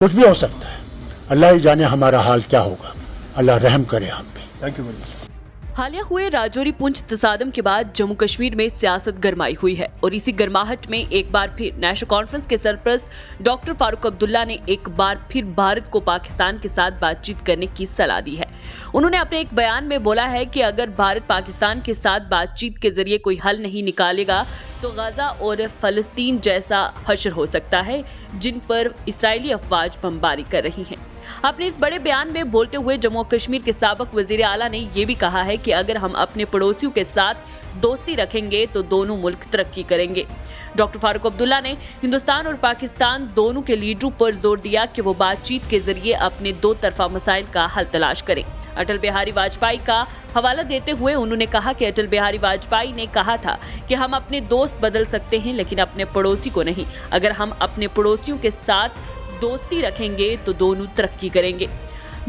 कुछ भी हो सकता है, अल्लाह ही जाने हमारा हाल क्या होगा, अल्लाह रहम करे हम पे। Thank you very much. हालिया हुए राजौरी पुंछ तसादम के बाद जम्मू कश्मीर में सियासत गरमाई हुई है और इसी गर्माहट में एक बार फिर नेशनल कॉन्फ्रेंस के सरपरस्त डॉक्टर फारूक अब्दुल्ला ने एक बार फिर भारत को पाकिस्तान के साथ बातचीत करने की सलाह दी है। उन्होंने अपने एक बयान में बोला है कि अगर भारत पाकिस्तान के साथ बातचीत के जरिए कोई हल नहीं निकालेगा तो गाजा और फलस्तीन जैसा हशर हो सकता है जिन पर इस्राएली अफवाज बमबारी कर रही हैं। अपने इस बड़े बयान में बोलते हुए जम्मू कश्मीर के साबिक वजीर आला ने यह भी कहा है कि अगर हम अपने पड़ोसियों के साथ दोस्ती रखेंगे तो दोनों मुल्क तरक्की करेंगे। डॉक्टर फारूक अब्दुल्ला ने हिंदुस्तान और पाकिस्तान दोनों के लीडरों पर जोर दिया कि वो बातचीत के जरिए अपने दो तरफा मसाइल का हल तलाश करें। अटल बिहारी वाजपेयी का हवाला देते हुए उन्होंने कहा कि अटल बिहारी वाजपेयी ने कहा था कि हम अपने दोस्त बदल सकते हैं लेकिन अपने पड़ोसी को नहीं। अगर हम अपने पड़ोसियों के साथ दोस्ती रखेंगे तो दोनों तरक्की करेंगे।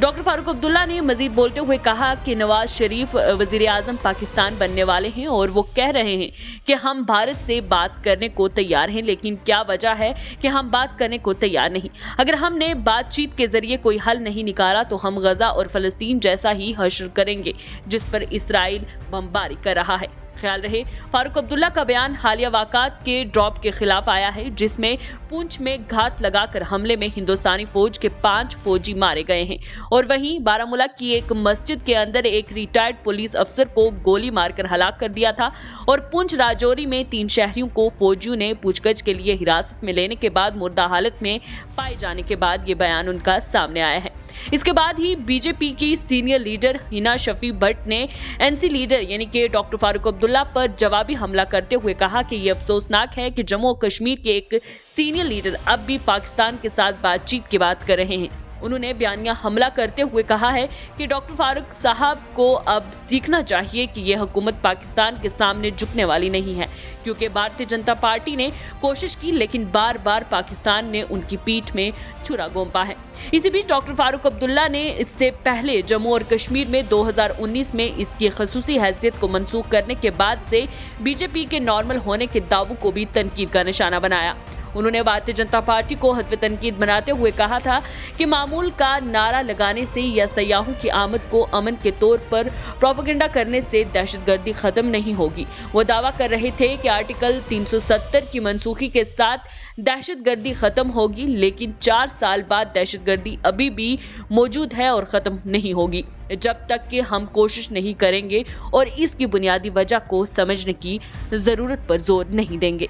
डॉक्टर फारूक अब्दुल्ला ने मजीद बोलते हुए कहा कि नवाज शरीफ वजीर आजम पाकिस्तान बनने वाले हैं और वो कह रहे हैं कि हम भारत से बात करने को तैयार हैं, लेकिन क्या वजह है कि हम बात करने को तैयार नहीं। अगर हमने बातचीत के जरिए कोई हल नहीं निकाला तो हम गजा और फलस्तीन जैसा ही हश्र करेंगे जिस पर इसराइल बमबारी कर रहा है। ख्याल रहे फारूक अब्दुल्ला का बयान हालिया वाक़ात के ड्रॉप के खिलाफ आया है जिसमें पुंछ में घात लगाकर हमले में हिंदुस्तानी फौज के 5 फौजी मारे गए हैं और वहीं बारामूला की एक मस्जिद के अंदर एक रिटायर्ड पुलिस अफसर को गोली मारकर हलाक कर दिया था और पुंछ राजौरी में 3 शहरियों को फौजियों ने पूछगछ के लिए हिरासत में लेने के बाद मुर्दा हालत में पाए जाने के बाद ये बयान उनका सामने आया है। इसके बाद ही बीजेपी की सीनियर लीडर हिना शफी भट्ट ने एनसी लीडर यानी कि डॉक्टर फारूक अब्दुल्ला पर जवाबी हमला करते हुए कहा कि ये अफसोसनाक है कि जम्मू और कश्मीर के एक सीनियर लीडर अब भी पाकिस्तान के साथ बातचीत की बात कर रहे हैं। उन्होंने बयानिया हमला करते हुए कहा है कि डॉक्टर फारूक साहब को अब सीखना चाहिए कि यह हुकूमत पाकिस्तान के सामने झुकने वाली नहीं है, क्योंकि भारतीय जनता पार्टी ने कोशिश की लेकिन बार बार पाकिस्तान ने उनकी पीठ में छुरा घोंपा है। इसी बीच डॉक्टर फारूक अब्दुल्ला ने इससे पहले जम्मू और कश्मीर में 2019 में इसकी खसूसी हैसियत को मनसूख करने के बाद से बीजेपी के नॉर्मल होने के दावों को भी तनकीद का निशाना बनाया। उन्होंने भारतीय जनता पार्टी को हज़्व तनकीद बनाते हुए कहा था कि मामूल का नारा लगाने से या सयाहों की आमद को अमन के तौर पर प्रोपेगेंडा करने से दहशतगर्दी ख़त्म नहीं होगी। वो दावा कर रहे थे कि आर्टिकल 370 की मनसूखी के साथ दहशतगर्दी ख़त्म होगी, लेकिन 4 साल बाद दहशतगर्दी अभी भी मौजूद है और ख़त्म नहीं होगी जब तक कि हम कोशिश नहीं करेंगे और इसकी बुनियादी वजह को समझने की ज़रूरत पर जोर नहीं देंगे।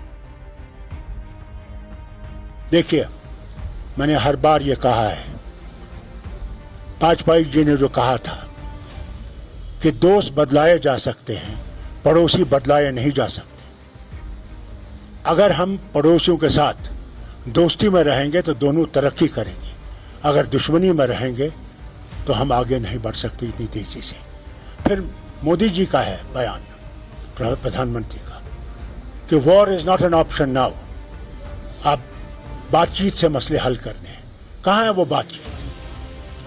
देखिए, मैंने हर बार ये कहा है, वाजपेयी जी ने जो कहा था कि दोस्त बदलाए जा सकते हैं, पड़ोसी बदलाए नहीं जा सकते। अगर हम पड़ोसियों के साथ दोस्ती में रहेंगे तो दोनों तरक्की करेंगे, अगर दुश्मनी में रहेंगे तो हम आगे नहीं बढ़ सकते इतनी तेजी से। फिर मोदी जी का है बयान, प्रधानमंत्री का, कि war is not an option now. अब बातचीत से मसले हल करने हैं। कहाँ है वो बातचीत?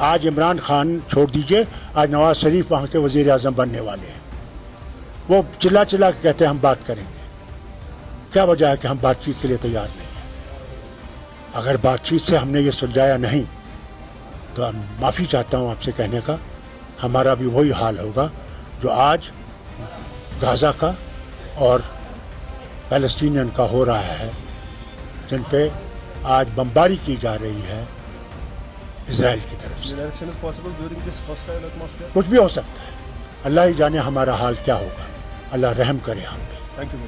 आज इमरान खान छोड़ दीजिए, आज नवाज शरीफ वहाँ के वजीर आजम बनने वाले हैं। वो चिल्ला चिल्ला के कहते हैं हम बात करेंगे। क्या वजह है कि हम बातचीत के लिए तैयार नहीं हैं? अगर बातचीत से हमने ये सुलझाया नहीं तो माफ़ी चाहता हूँ आपसे कहने का, हमारा भी वही हाल होगा जो आज गाज़ा का और पैलेस्टीनियन का हो रहा है, जिन पे आज बमबारी की जा रही है इजराइल की तरफ से। कुछ भी हो सकता है, अल्लाह ही जाने हमारा हाल क्या होगा, अल्लाह रहम करे हम पे। Thank you.